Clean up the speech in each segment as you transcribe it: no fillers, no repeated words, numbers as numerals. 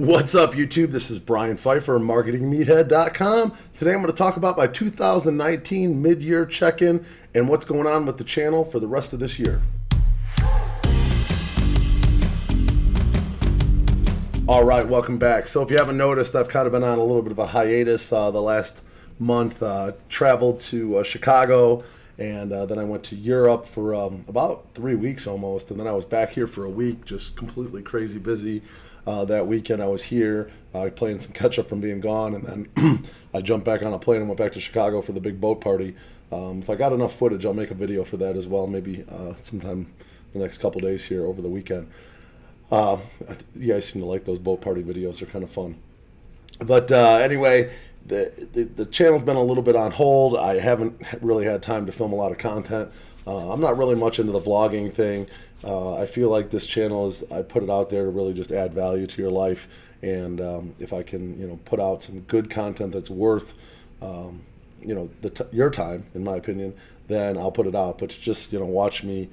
What's up, YouTube? This is Brian Pfeiffer, MarketingMeathead.com. Today I'm going to talk about my 2019 mid-year check-in and what's going on with the channel for the rest of this year. All right, welcome back. So if you haven't noticed, I've kind of been on a little bit of a hiatus the last month. Traveled to Chicago, and then I went to Europe for about 3 weeks almost, and then I was back here for a week, just completely crazy busy. That weekend I was here playing some catch-up from being gone, and then I jumped back on a plane and went back to Chicago for the big boat party. If I got enough footage, I'll make a video for that as well, maybe sometime the next couple days here over the weekend. You guys seem to like those boat party videos. They're kind of fun. But anyway, the channel's been a little bit on hold. I haven't really had time to film a lot of content. I'm not really much into the vlogging thing. I feel like this channel I put it out there to really just add value to your life. And if I can, put out some good content that's worth, your time, in my opinion, then I'll put it out. But just, watch me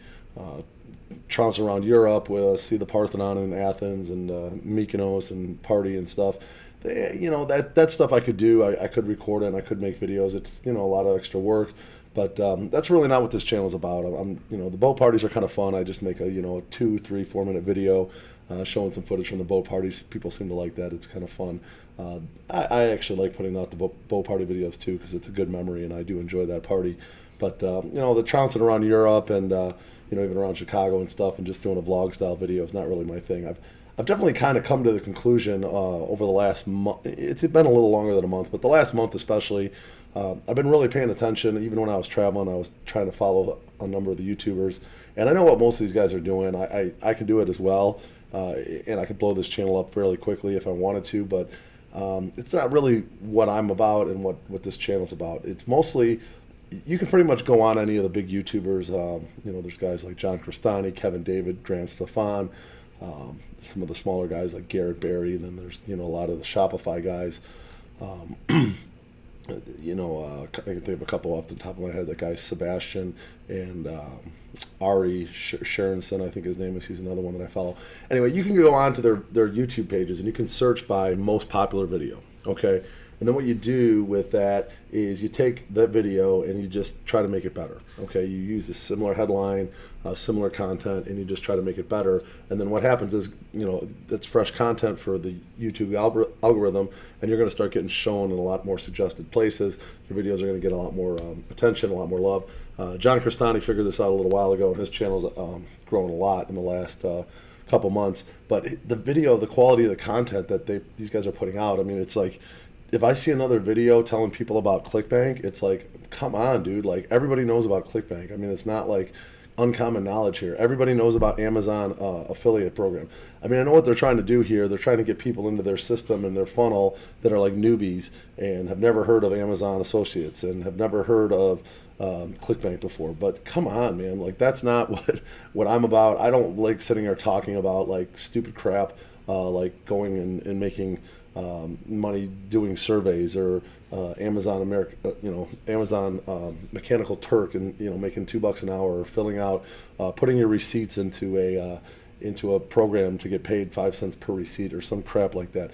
trounce around Europe, see the Parthenon in Athens and Mykonos and party and stuff. That stuff I could do. I could record it and I could make videos. It's, a lot of extra work. But that's really not what this channel is about. The boat parties are kind of fun. I just make a 2, 3, 4 minute video showing some footage from the boat parties. People seem to like that. It's kind of fun. I actually like putting out the boat party videos too, because it's a good memory and I do enjoy that party. But the trouncing around Europe and even around Chicago and stuff, and just doing a vlog style video is not really my thing. I've definitely kind of come to the conclusion over the last month. It's been a little longer than a month, but the last month especially, I've been really paying attention. Even when I was traveling, I was trying to follow a number of the YouTubers, and I know what most of these guys are doing. I can do it as well, and I could blow this channel up fairly quickly if I wanted to, but it's not really what I'm about and what this channel's about. It's mostly, you can pretty much go on any of the big YouTubers. There's guys like John Crestani, Kevin David, Graham Stefan, some of the smaller guys like Garrett Barry. Then there's a lot of the Shopify guys. I can think of a couple off the top of my head. That guy Sebastian and Ari Sharonson, I think his name is. He's another one that I follow. Anyway, you can go on to their YouTube pages and you can search by most popular video. Okay. And then what you do with that is you take that video and you just try to make it better. Okay, you use a similar headline, similar content, and you just try to make it better. And then what happens is, that's fresh content for the YouTube algorithm, and you're going to start getting shown in a lot more suggested places. Your videos are going to get a lot more attention, a lot more love. John Crestani figured this out a little while ago, and his channel's grown a lot in the last couple months. But the quality of the content that these guys are putting out, it's like, if I see another video telling people about ClickBank, it's like, come on, dude. Like, everybody knows about ClickBank. It's not like uncommon knowledge here. Everybody knows about Amazon affiliate program. I know what they're trying to do here. They're trying to get people into their system and their funnel that are like newbies and have never heard of Amazon Associates and have never heard of ClickBank before. But come on, man. Like, that's not what I'm about. I don't like sitting here talking about like stupid crap, like going and making money doing surveys or Amazon Mechanical Turk and making $2 an hour, or filling out, putting your receipts into a program to get paid 5 cents per receipt or some crap like that.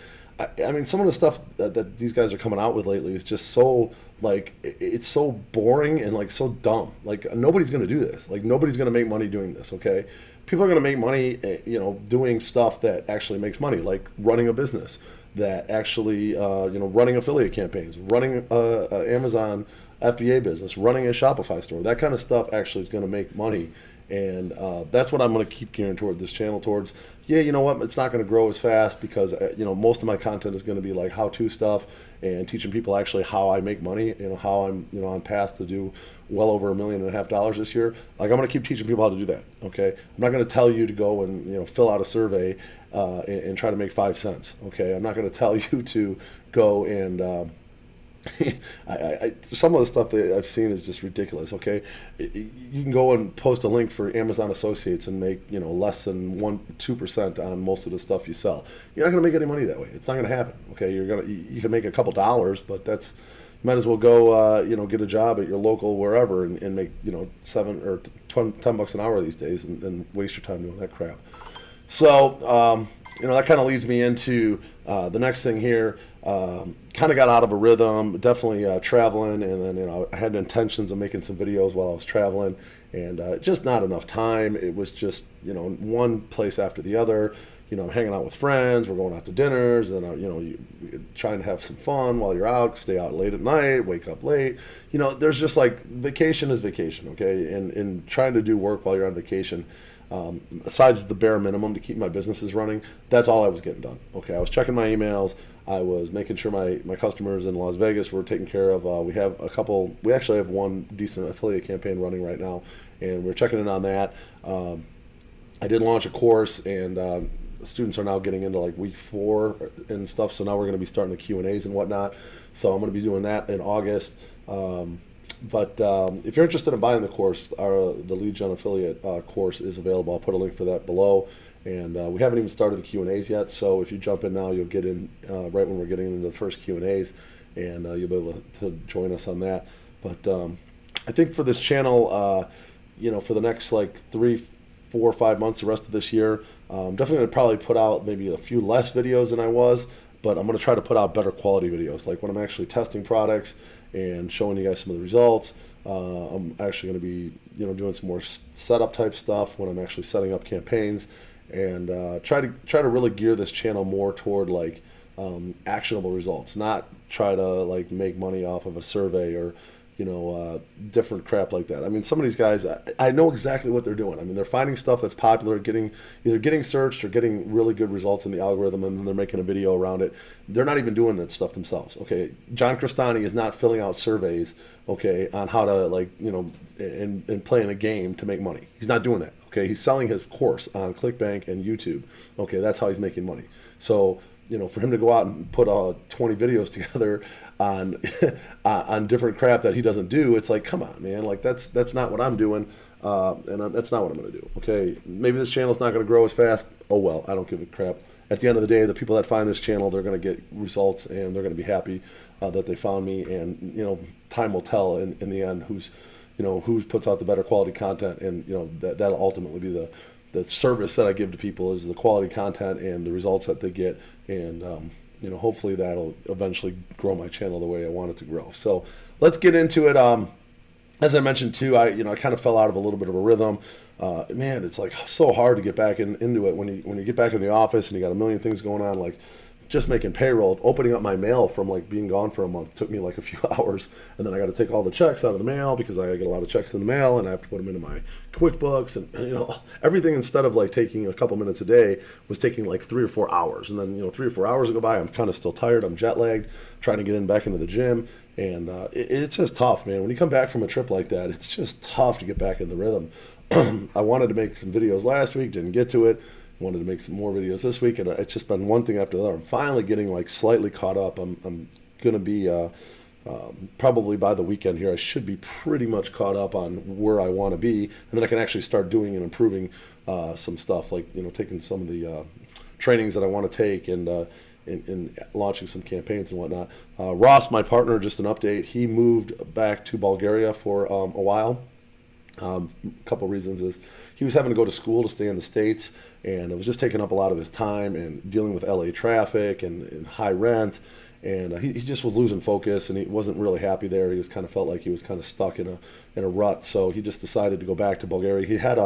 Some of the stuff that these guys are coming out with lately is just so, like, it's so boring and like so dumb. Like, nobody's going to do this. Like, nobody's going to make money doing this. Okay, people are going to make money, doing stuff that actually makes money, like running a business, that actually, running affiliate campaigns, running Amazon FBA business, running a Shopify store. That kind of stuff actually is going to make money. And that's what I'm going to keep gearing toward this channel towards. Yeah, you know what? It's not going to grow as fast because, most of my content is going to be like how-to stuff and teaching people actually how I make money, how I'm, on path to do well over $1.5 million this year. Like, I'm going to keep teaching people how to do that, okay? I'm not going to tell you to go and, fill out a survey and try to make 5 cents, okay? I'm not going to tell you to go and... some of the stuff that I've seen is just ridiculous. Okay, you can go and post a link for Amazon Associates and make less than 2% on most of the stuff you sell. You're not going to make any money that way. It's not going to happen. Okay, you can make a couple dollars, but you might as well go get a job at your local wherever and make $7 or $10 an hour these days and waste your time doing that crap. So that kind of leads me into The next thing here, kind of got out of a rhythm, definitely traveling, and then I had intentions of making some videos while I was traveling, and just not enough time. It was just one place after the other. I'm hanging out with friends, we're going out to dinners, and you're trying to have some fun while you're out, stay out late at night, wake up late. There's just like vacation is vacation, okay? And trying to do work while you're on vacation, besides the bare minimum to keep my businesses running, that's all I was getting done. Okay, I was checking my emails, I was making sure my customers in Las Vegas were taken care of. We actually have one decent affiliate campaign running right now, and we're checking in on that. I did launch a course, and students are now getting into like week 4 and stuff, so now we're going to be starting the Q&As and whatnot, so I'm going to be doing that in August. But if you're interested in buying the course, the Lead Gen Affiliate course is available. I'll put a link for that below, and we haven't even started the Q&As yet, so if you jump in now, you'll get in right when we're getting into the first Q&As, and you'll be able to join us on that. But I think for this channel, for the next like 3, 4, 5 months, the rest of this year, definitely going to probably put out maybe a few less videos than I was, but I'm going to try to put out better quality videos, like when I'm actually testing products and showing you guys some of the results. I'm actually going to be doing some more setup type stuff when I'm actually setting up campaigns, and try to really gear this channel more toward like actionable results, not try to like make money off of a survey or different crap like that. I mean, some of these guys, I know exactly what they're doing. I mean, they're finding stuff that's popular, either getting searched or getting really good results in the algorithm, and then they're making a video around it. They're not even doing that stuff themselves. Okay, John Crestani is not filling out surveys, okay, on how to and playing a game to make money. He's not doing that. Okay, he's selling his course on ClickBank and YouTube. Okay, that's how he's making money. So for him to go out and put 20 videos together on on different crap that he doesn't do, it's like, come on, man, like that's not what I'm doing, and that's not what I'm going to do. Okay, maybe this channel's not going to grow as fast. Oh well, I don't give a crap. At the end of the day, the people that find this channel, they're going to get results, and they're going to be happy that they found me. And time will tell in the end who puts out the better quality content, and that'll ultimately be the service that I give to people is the quality content and the results that they get, and hopefully that'll eventually grow my channel the way I want it to grow. So let's get into it. As I mentioned too, I kind of fell out of a little bit of a rhythm. Man, it's like so hard to get back into it when you get back in the office and you got a million things going on, like just making payroll. Opening up my mail from like being gone for a month took me like a few hours, and then I got to take all the checks out of the mail because I get a lot of checks in the mail, and I have to put them into my QuickBooks, and everything, instead of like taking a couple minutes a day, was taking like 3 or 4 hours. And then 3 or 4 hours go by, I'm kind of still tired, I'm jet lagged, trying to get back into the gym, and it's just tough, man. When you come back from a trip like that, it's just tough to get back in the rhythm. I wanted to make some videos last week, didn't get to it. Wanted to make some more videos this week, and it's just been one thing after the other. I'm finally getting like slightly caught up. I'm gonna be probably by the weekend here, I should be pretty much caught up on where I want to be, and then I can actually start doing and improving some stuff, like taking some of the trainings that I want to take, and launching some campaigns and whatnot. Ross, my partner, just an update. He moved back to Bulgaria for a while. A couple reasons is he was having to go to school to stay in the States, and it was just taking up a lot of his time and dealing with LA traffic and high rent, and he just was losing focus, and he wasn't really happy there. He was kind of felt like he was kind of stuck in a rut, so he just decided to go back to Bulgaria. He had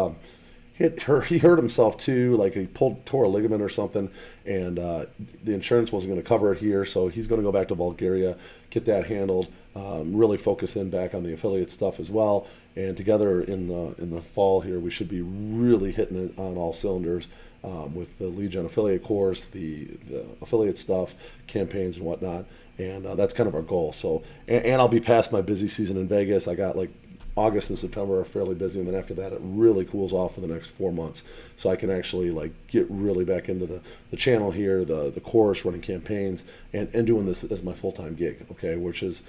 he hurt himself too, like he tore a ligament or something, and the insurance wasn't going to cover it here, so he's going to go back to Bulgaria, get that handled, really focus in back on the affiliate stuff as well, and together in the fall here, we should be really hitting it on all cylinders with the Lead Gen affiliate course, the affiliate stuff, campaigns and whatnot, and that's kind of our goal. So, and I'll be past my busy season in Vegas. I got like August and September are fairly busy, and then after that it really cools off for the next 4 months, so I can actually like get really back into the channel here, the course, running campaigns, and doing this as my full-time gig, okay, which is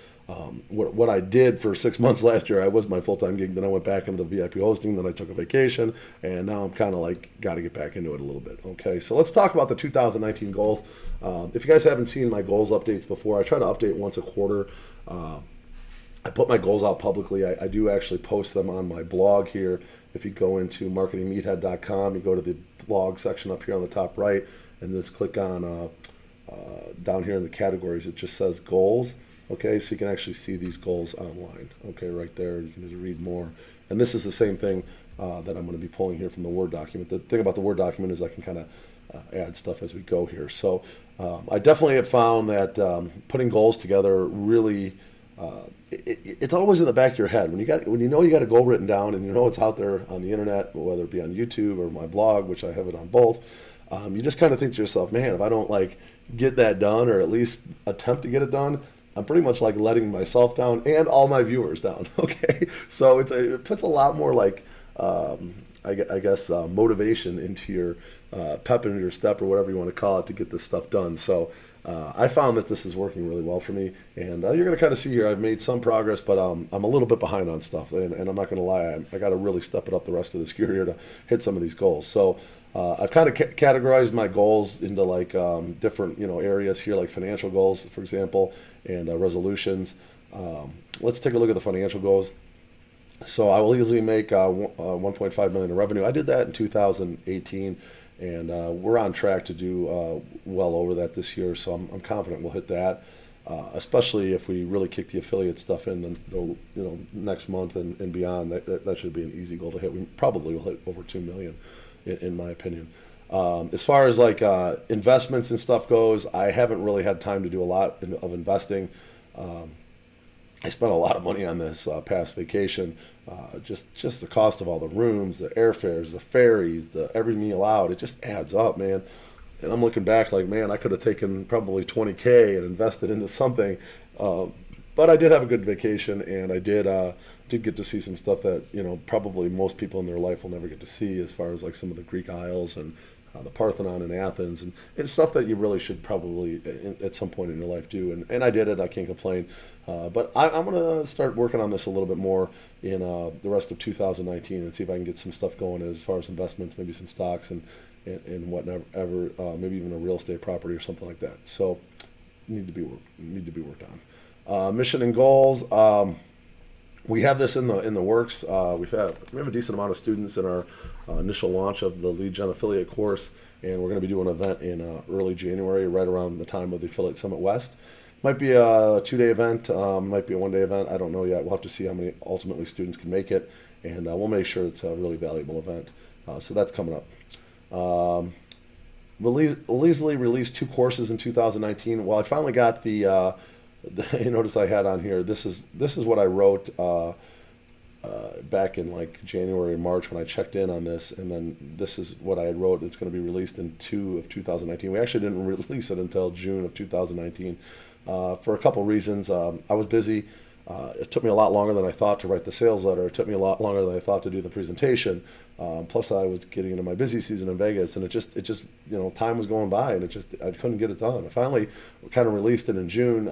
what I did for 6 months last year. I was my full-time gig, then I went back into the VIP hosting, then I took a vacation, and now I'm kind of like got to get back into it a little bit. Okay, so let's talk about the 2019 goals. If you guys haven't seen my goals updates before, I try to update once a quarter. I put my goals out publicly. I do actually post them on my blog here. If you go into marketingmeathead.com, you go to the blog section up here on the top right, and just click on down here in the categories, it just says goals. Okay, so you can actually see these goals online. Okay, right there, you can just read more. And this is the same thing that I'm going to be pulling here from the Word document. The thing about the Word document is I can kind of add stuff as we go here. So I definitely have found that putting goals together really, it's always in the back of your head. When you know you got a goal written down and you know it's out there on the internet, whether it be on YouTube or my blog, which I have it on both, you just kind of think to yourself, man, if I don't like get that done or at least attempt to get it done, I'm pretty much like letting myself down and all my viewers down. Okay, so it puts a lot more like I guess motivation into your pep into your step or whatever you want to call it to get this stuff done. So I found that this is working really well for me, and you're going to kind of see here I've made some progress, but I'm a little bit behind on stuff, and I'm not going to lie, I got to really step it up the rest of this year here to hit some of these goals. So I've kind of categorized my goals into like different areas here, like financial goals, for example, and resolutions. Let's take a look at the financial goals. So I will easily make 1.5 million in revenue. I did that in 2018, and we're on track to do well over that this year. So I'm confident we'll hit that, especially if we really kick the affiliate stuff in the next month and beyond. That should be an easy goal to hit. We probably will hit over 2 million, in my opinion. As far as like investments and stuff goes, I haven't really had time to do a lot of investing. I spent a lot of money on this past vacation. Just the cost of all the rooms, the airfares, the ferries, the every meal out, it just adds up, man. And I'm looking back like, man, I could have taken probably $20K and invested into something. But I did have a good vacation, and I did get to see some stuff that probably most people in their life will never get to see, as far as like some of the Greek Isles and the Parthenon in Athens, and it's stuff that you really should probably at some point in your life do. And I did it. I can't complain. But I'm going to start working on this a little bit more in the rest of 2019 and see if I can get some stuff going as far as investments, maybe some stocks and whatever, maybe even a real estate property or something like that. So need to be worked on. Mission and goals. We have this in the works. We have a decent amount of students in our initial launch of the Lead Gen Affiliate course, and we're going to be doing an event in early January, right around the time of the Affiliate Summit West. Might be a 2-day event, might be a 1-day event. I don't know yet. We'll have to see how many ultimately students can make it, and we'll make sure it's a really valuable event. So that's coming up. We'll easily release 2 courses in 2019. Well, I finally got the you notice I had on here, this is what I wrote back in like January and March when I checked in on this, and then this is what I had wrote. It's going to be released in 2 of 2019. We actually didn't release it until June of 2019 for a couple reasons. I was busy. It took me a lot longer than I thought to write the sales letter. It took me a lot longer than I thought to do the presentation. Plus, I was getting into my busy season in Vegas, and it just time was going by, and I couldn't get it done. I finally kind of released it in June.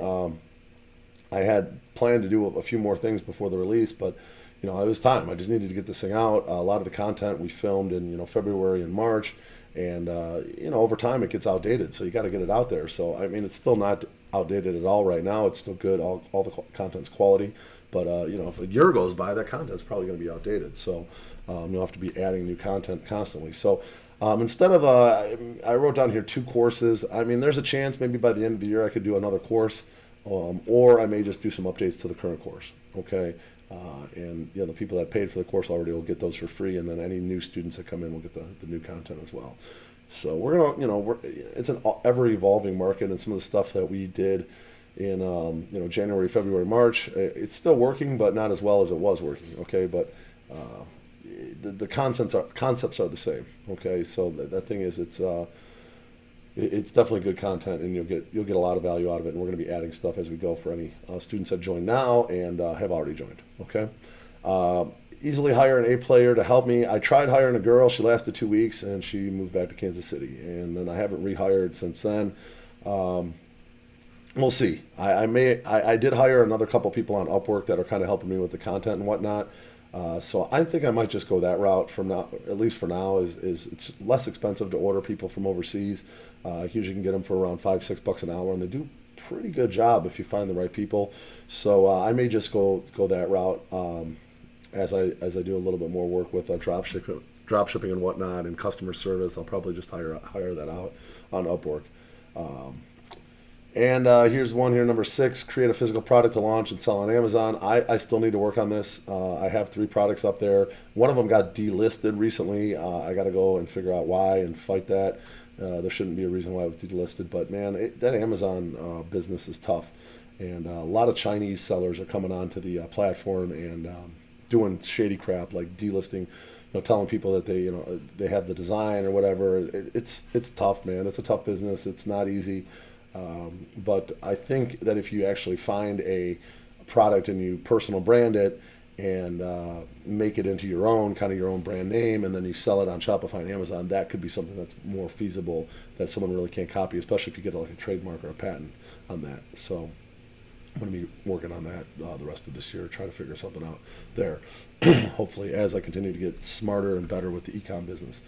I had planned to do a few more things before the release, but it was time. I just needed to get this thing out. A lot of the content we filmed in February and March, and over time it gets outdated, so you got to get it out there. So I mean, it's still not outdated at all right now. It's still good. All the content's quality, but if a year goes by, that content's probably going to be outdated. So you'll have to be adding new content constantly. So instead of I wrote down here 2 courses. I mean, there's a chance maybe by the end of the year I could do another course, or I may just do some updates to the current course. Okay. And the people that paid for the course already will get those for free, and then any new students that come in will get the new content as well. So we're gonna, it's an ever evolving market, and some of the stuff that we did in January, February, March, it's still working, but not as well as it was working. Okay, but the concepts are the same. Okay, so the thing is, it's definitely good content, and you'll get a lot of value out of it. And we're going to be adding stuff as we go for any students that join now and have already joined. Okay, easily hire an A player to help me. I tried hiring a girl. She lasted 2 weeks, and she moved back to Kansas City. And then I haven't rehired since then. We'll see. I did hire another couple people on Upwork that are kind of helping me with the content and whatnot. So I think I might just go that route from now, at least for now. Is it's less expensive to order people from overseas. I usually can get them for around $5-6 an hour, and they do a pretty good job if you find the right people. So I may just go that route as I do a little bit more work with drop shipping and whatnot and customer service. I'll probably just hire that out on Upwork. And here's one here, number 6, create a physical product to launch and sell on Amazon. I still need to work on this. I have 3 products up there. One of them got delisted recently. I got to go and figure out why and fight that. There shouldn't be a reason why it was delisted. But, man, that Amazon business is tough. And a lot of Chinese sellers are coming onto the platform and doing shady crap like delisting, telling people that they have the design or whatever. It's tough, man. It's a tough business. It's not easy. But I think that if you actually find a product and you personal brand it and make it into your own, kind of your own brand name, and then you sell it on Shopify and Amazon, that could be something that's more feasible that someone really can't copy, especially if you get like a trademark or a patent on that. So I'm going to be working on that the rest of this year, try to figure something out there. Hopefully, as I continue to get smarter and better with the e-com business.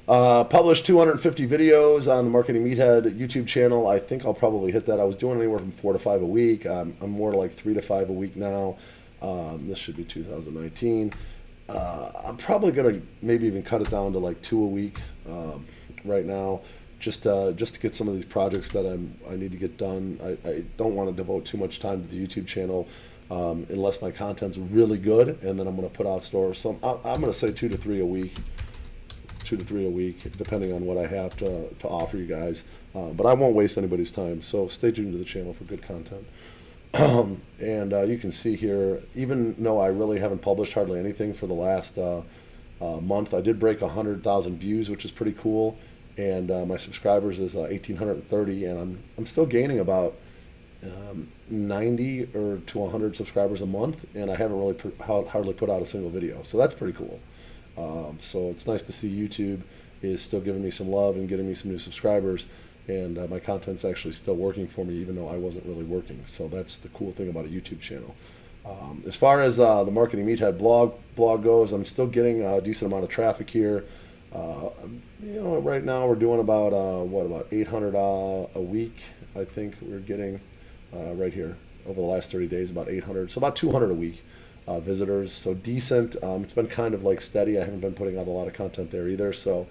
Published 250 videos on the Marketing Meathead YouTube channel. I think I'll probably hit that. I was doing anywhere from 4 to 5 a week. I'm more like 3 to 5 a week now. This should be 2019. I'm probably going to maybe even cut it down to like 2 a week right now, just to get some of these projects that I need to get done. I don't want to devote too much time to the YouTube channel unless my content's really good, and then I'm going to put out stores. So I'm going to say 2 to 3 a week. 2 to 3 a week, depending on what I have to offer you guys. But I won't waste anybody's time, so stay tuned to the channel for good content. And you can see here, even though I really haven't published hardly anything for the last month, I did break 100,000 views, which is pretty cool. And my subscribers is 1,830, and I'm still gaining about 90 or to 100 subscribers a month, and I haven't really hardly put out a single video, so that's pretty cool. So it's nice to see YouTube is still giving me some love and getting me some new subscribers, and my content's actually still working for me even though I wasn't really working. So that's the cool thing about a YouTube channel. As far as the Marketing Meathead blog goes, I'm still getting a decent amount of traffic here. Right now we're doing about 800 a week. I think we're getting right here over the last 30 days, about 800, so about 200 a week. Visitors, so decent. It's been kind of like steady. I haven't been putting out a lot of content there either. So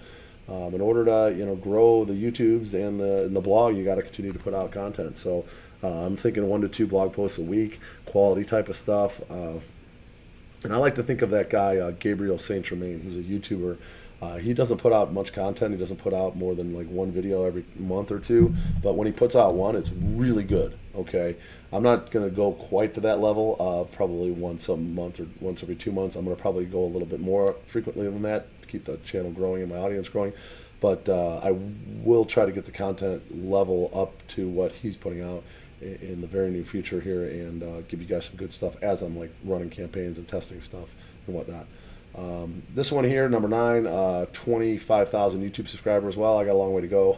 in order to grow the YouTubes and the blog, you got to continue to put out content. So I'm thinking 1 to 2 blog posts a week, quality type of stuff. And I like to think of that guy Gabriel Saint Germain. He's a YouTuber. He doesn't put out much content. He doesn't put out more than like 1 video every month or 2. But when he puts out one, it's really good. Okay, I'm not going to go quite to that level of probably once a month or once every 2 months. I'm going to probably go a little bit more frequently than that to keep the channel growing and my audience growing. But I will try to get the content level up to what he's putting out in the very near future here, and give you guys some good stuff as I'm like running campaigns and testing stuff and whatnot. This one here, number 9, 25,000 YouTube subscribers. Well, I got a long way to go.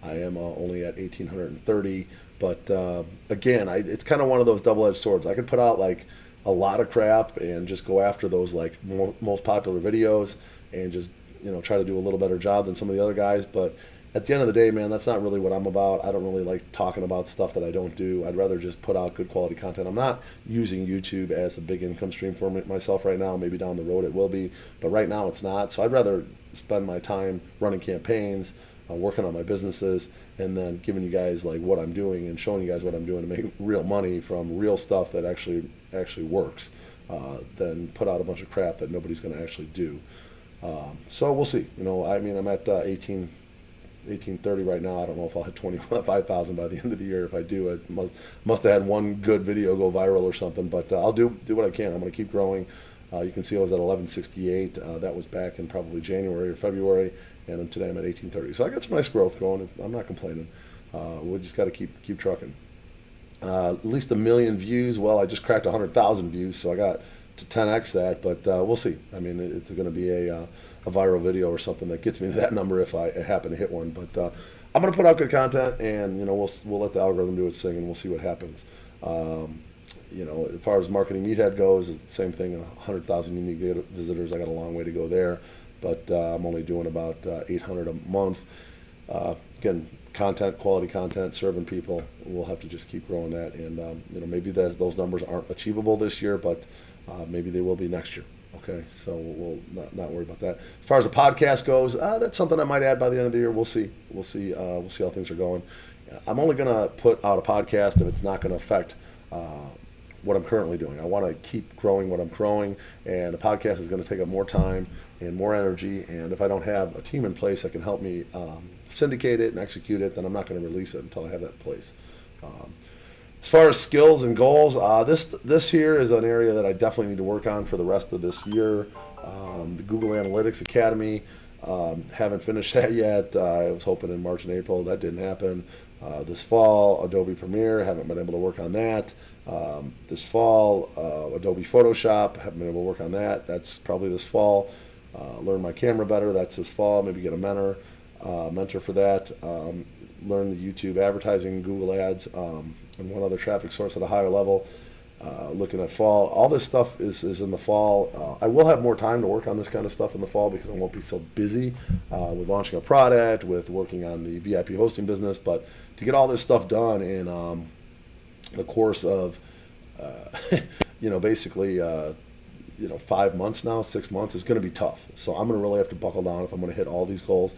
I am only at 1,830. But again, it's kind of one of those double-edged swords. I could put out like a lot of crap and just go after those like most popular videos and just try to do a little better job than some of the other guys. But at the end of the day, man, that's not really what I'm about. I don't really like talking about stuff that I don't do. I'd rather just put out good quality content. I'm not using YouTube as a big income stream for myself right now. Maybe down the road it will be, but right now it's not. So I'd rather spend my time running campaigns, working on my businesses, and then giving you guys like what I'm doing and showing you guys what I'm doing to make real money from real stuff that actually works, than put out a bunch of crap that nobody's going to actually do. So we'll see. I'm at 1830 right now. I don't know if I'll hit 25,000 by the end of the year. If I do, I must have had one good video go viral or something. But I'll do what I can. I'm going to keep growing. You can see I was at 1168. That was back in probably January or February, and today I'm at 1830. So I got some nice growth going. I'm not complaining. We just got to keep trucking. At least 1 million views. Well, I just cracked 100,000 views, so I got to 10x that. But we'll see. I mean, it's going to be a viral video or something that gets me to that number if I happen to hit one. But I'm going to put out good content, and we'll let the algorithm do its thing, and we'll see what happens. As far as Marketing Meathead goes, same thing. 100,000 unique visitors. I got a long way to go there, but I'm only doing about 800 a month. Again, quality content, serving people. We'll have to just keep growing that, and maybe those numbers aren't achievable this year, but maybe they will be next year. Okay, so we'll not worry about that. As far as the podcast goes, that's something I might add by the end of the year. We'll see. We'll see how things are going. I'm only going to put out a podcast if it's not going to affect what I'm currently doing. I want to keep growing what I'm growing, and a podcast is going to take up more time and more energy. And if I don't have a team in place that can help me syndicate it and execute it, then I'm not going to release it until I have that in place. As far as skills and goals, this here is an area that I definitely need to work on for the rest of this year. The Google Analytics Academy, haven't finished that yet. I was hoping in March and April. That didn't happen. This fall, Adobe Premiere, haven't been able to work on that. This fall, Adobe Photoshop, haven't been able to work on that. That's probably this fall. Learn my camera better, that's this fall. Maybe get a mentor for that. Learn the YouTube advertising, Google Ads, and one other traffic source at a higher level. Looking at fall, all this stuff is in the fall. I will have more time to work on this kind of stuff in the fall because I won't be so busy with launching a product, with working on the VIP hosting business. But to get all this stuff done in the course of, basically, 5 months now, 6 months, is going to be tough. So I'm going to really have to buckle down if I'm going to hit all these goals.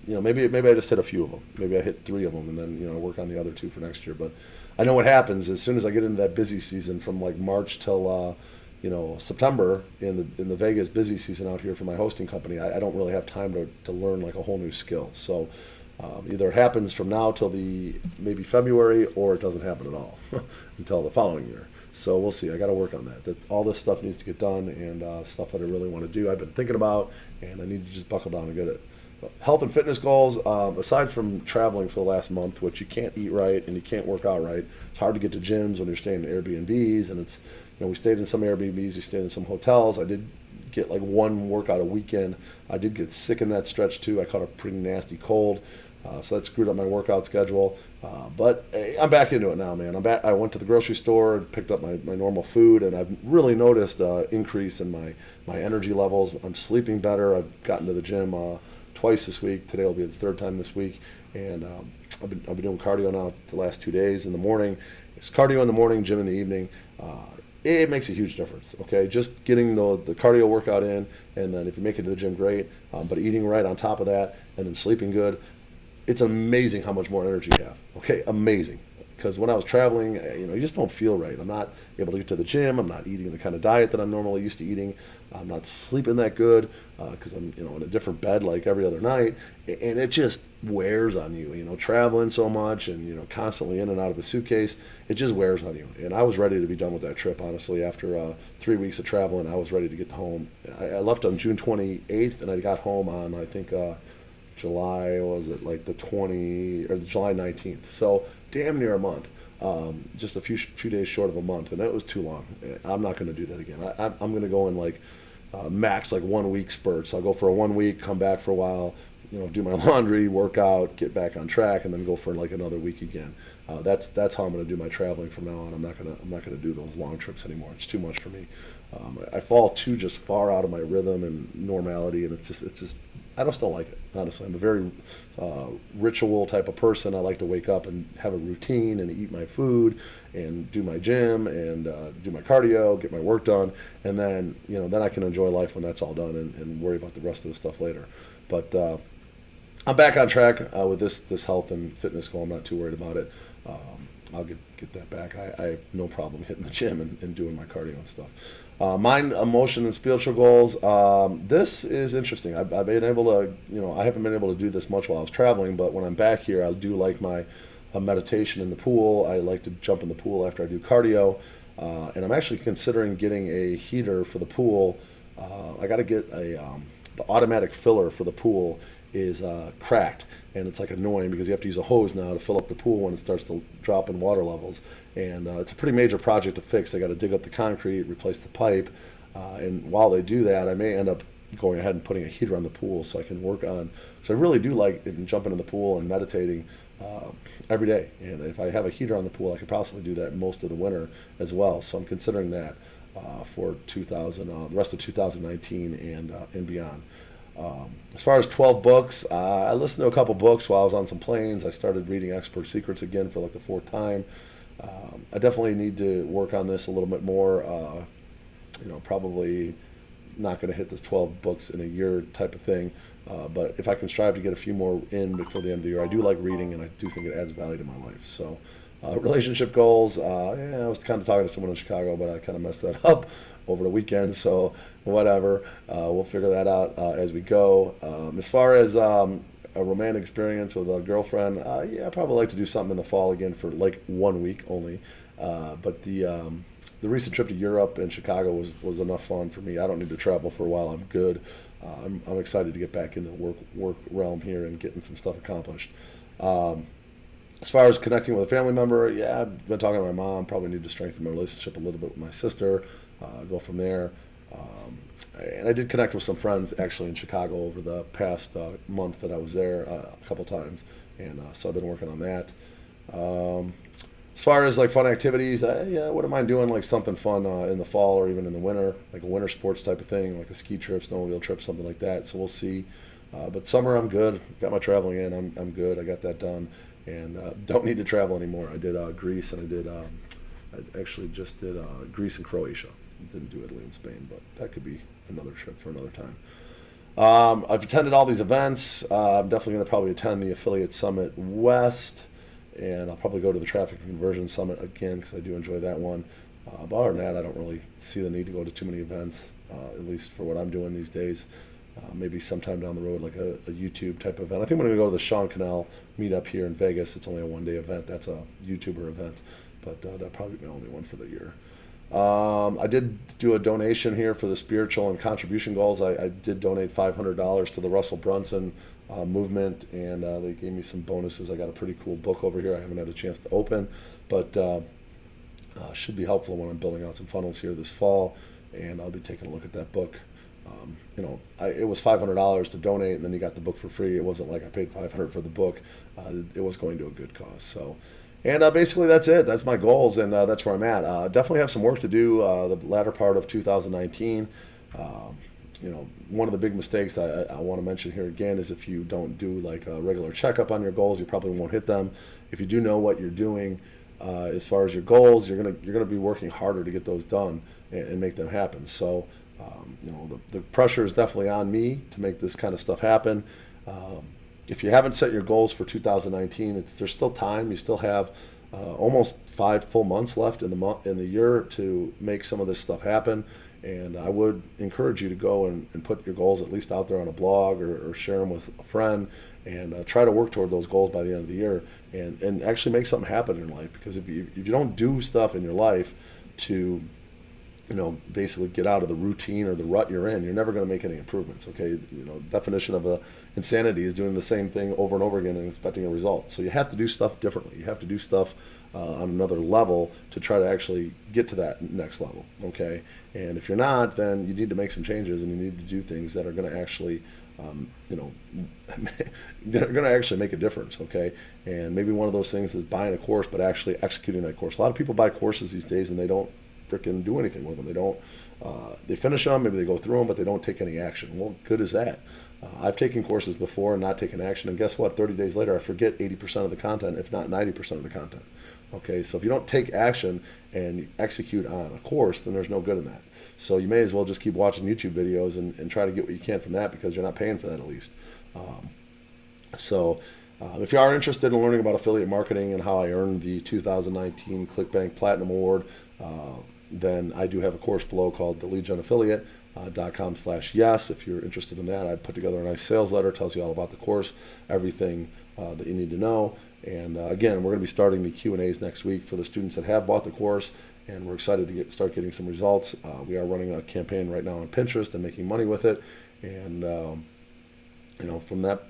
Maybe I just hit a few of them. Maybe I hit 3 of them, and then work on the other 2 for next year. But I know what happens as soon as I get into that busy season from like March till September in the Vegas busy season out here for my hosting company. I don't really have time to learn like a whole new skill. So either it happens from now till maybe February, or it doesn't happen at all until the following year. So we'll see. I got to work on that. All this stuff needs to get done, and stuff that I really want to do. I've been thinking about, and I need to just buckle down and get it. Health and fitness goals, aside from traveling for the last month, which you can't eat right and you can't work out right. It's hard to get to gyms when you're staying in Airbnbs, and it's, we stayed in some Airbnbs, we stayed in some hotels. I did get like one workout a weekend. I did get sick in that stretch too. I caught a pretty nasty cold, so that screwed up my workout schedule. But hey, I'm back into it now, man. I'm back. I went to the grocery store, picked up my normal food, and I've really noticed an increase in my energy levels. I'm sleeping better. I've gotten to the gym twice this week. Today will be the 3rd time this week, and I've been doing cardio now the last 2 days in the morning. It's cardio in the morning, gym in the evening. It makes a huge difference. Okay, just getting the cardio workout in, and then if you make it to the gym, great. But eating right on top of that, and then sleeping good, it's amazing how much more energy you have. Okay, amazing. Because when I was traveling, you just don't feel right. I'm not able to get to the gym. I'm not eating the kind of diet that I'm normally used to eating. I'm not sleeping that good because I'm, in a different bed like every other night. And it just wears on you, traveling so much and, constantly in and out of a suitcase. It just wears on you. And I was ready to be done with that trip, honestly. After 3 weeks of traveling, I was ready to get home. I left on June 28th, and I got home on, I think, July, was it like the July 19th? So damn near a month, just a few days short of a month, and that was too long. I'm not going to do that again. I'm going to go in like max like 1 week spurts. I'll go for a 1 week, come back for a while, do my laundry, work out, get back on track, and then go for like another week again. That's how I'm going to do my traveling from now on. I'm not going to do those long trips anymore. It's too much for me. I fall too just far out of my rhythm and normality, and it's just I just don't like it, honestly. I'm a very ritual type of person. I like to wake up and have a routine and eat my food and do my gym and do my cardio, get my work done, and then then I can enjoy life when that's all done and worry about the rest of the stuff later. But I'm back on track with this health and fitness goal. I'm not too worried about it. I'll get that back. I have no problem hitting the gym and doing my cardio and stuff. Mind, emotion, and spiritual goals. This is interesting. I've been able to, I haven't been able to do this much while I was traveling, but when I'm back here, I do like my meditation in the pool. I like to jump in the pool after I do cardio, and I'm actually considering getting a heater for the pool. I got to get the automatic filler for the pool is cracked, and it's like annoying because you have to use a hose now to fill up the pool when it starts to drop in water levels, and it's a pretty major project to fix. They got to dig up the concrete, replace the pipe, and while they do that, I may end up going ahead and putting a heater on the pool so I can work on, because I really do like jumping in the pool and meditating every day, and if I have a heater on the pool, I could possibly do that most of the winter as well. So I'm considering that for the rest of 2019 and beyond. As far as 12 books, I listened to a couple books while I was on some planes. I started reading Expert Secrets again for like the 4th time. I definitely need to work on this a little bit more. Probably not going to hit this 12 books in a year type of thing. But if I can strive to get a few more in before the end of the year, I do like reading, and I do think it adds value to my life. So relationship goals, yeah, I was kind of talking to someone in Chicago, but I kind of messed that up over the weekend. So whatever, we'll figure that out as we go. As far as a romantic experience with a girlfriend, yeah, I'd probably like to do something in the fall again for like 1 week only. But the recent trip to Europe and Chicago was enough fun for me. I don't need to travel for a while. I'm good. I'm excited to get back into the work realm here and getting some stuff accomplished. As far as connecting with a family member, yeah, I've been talking to my mom. Probably need to strengthen my relationship a little bit with my sister. Go from there. And I did connect with some friends actually in Chicago over the past month that I was there a couple times, and so I've been working on that. As far as like fun activities, yeah, I wouldn't mind doing like something fun in the fall or even in the winter, like a winter sports type of thing, like a ski trip, snowmobile trip, something like that. So we'll see. But summer, I'm good. Got my traveling in. I'm good. I got that done, and don't need to travel anymore. I did Greece, and I actually just did Greece and Croatia. Didn't do Italy and Spain, but that could be another trip for another time. I've attended all these events. I'm definitely going to probably attend the Affiliate Summit West, and I'll probably go to the Traffic Conversion Summit again because I do enjoy that one. But other than that, I don't really see the need to go to too many events, at least for what I'm doing these days. Maybe sometime down the road, like a YouTube type event. I think I'm going to go to the Sean Cannell meetup here in Vegas. It's only a one-day event. That's a YouTuber event, but that'll probably be my only one for the year. I did do a donation here for the spiritual and contribution goals. I did donate $500 to the Russell Brunson movement, and they gave me some bonuses. I got a pretty cool book over here I haven't had a chance to open, but should be helpful when I'm building out some funnels here this fall, and I'll be taking a look at that book. It was $500 to donate, and then you got the book for free. It wasn't like I paid $500 for the book. It was going to a good cause. So. And basically that's it. That's my goals, and that's where I'm at. Definitely have some work to do the latter part of 2019. One of the big mistakes I want to mention here again is if you don't do like a regular checkup on your goals, you probably won't hit them. If you do know what you're doing as far as your goals, you're gonna be working harder to get those done and make them happen. So the pressure is definitely on me to make this kind of stuff happen. If you haven't set your goals for 2019, there's still time. You still have almost 5 full months left in the year to make some of this stuff happen. And I would encourage you to go and put your goals at least out there on a blog or share them with a friend, and try to work toward those goals by the end of the year and actually make something happen in your life. Because if you don't do stuff in your life to basically get out of the routine or the rut you're in, you're never going to make any improvements, okay? Definition of insanity is doing the same thing over and over again and expecting a result. So you have to do stuff differently. You have to do stuff on another level to try to actually get to that next level, okay? And if you're not, then you need to make some changes, and you need to do things that are going to actually, they're going to actually make a difference, okay? And maybe one of those things is buying a course, but actually executing that course. A lot of people buy courses these days, and they don't freaking do anything with them. They don't. They finish them, maybe they go through them, but they don't take any action. Well, good is that. I've taken courses before and not taken action, and guess what? 30 days later, I forget 80% of the content, if not 90% of the content. Okay, so if you don't take action and you execute on a course, then there's no good in that. So you may as well just keep watching YouTube videos and try to get what you can from that, because you're not paying for that at least. If you are interested in learning about affiliate marketing and how I earned the 2019 ClickBank Platinum Award, then I do have a course below called the leadgenaffiliate.com/yes. If you're interested in that, I put together a nice sales letter, tells you all about the course, everything that you need to know. And again, we're going to be starting the Q&As next week for the students that have bought the course, and we're excited to start getting some results. We are running a campaign right now on Pinterest and making money with it. And from that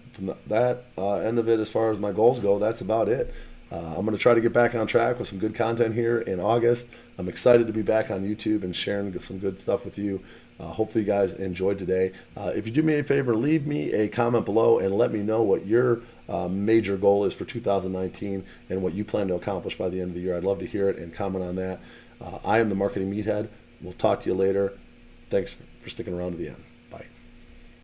end of it, as far as my goals go, that's about it. I'm going to try to get back on track with some good content here in August. I'm excited to be back on YouTube and sharing some good stuff with you. Hopefully you guys enjoyed today. If you do me a favor, leave me a comment below and let me know what your major goal is for 2019 and what you plan to accomplish by the end of the year. I'd love to hear it and comment on that. I am the Marketing Meathead. We'll talk to you later. Thanks for sticking around to the end.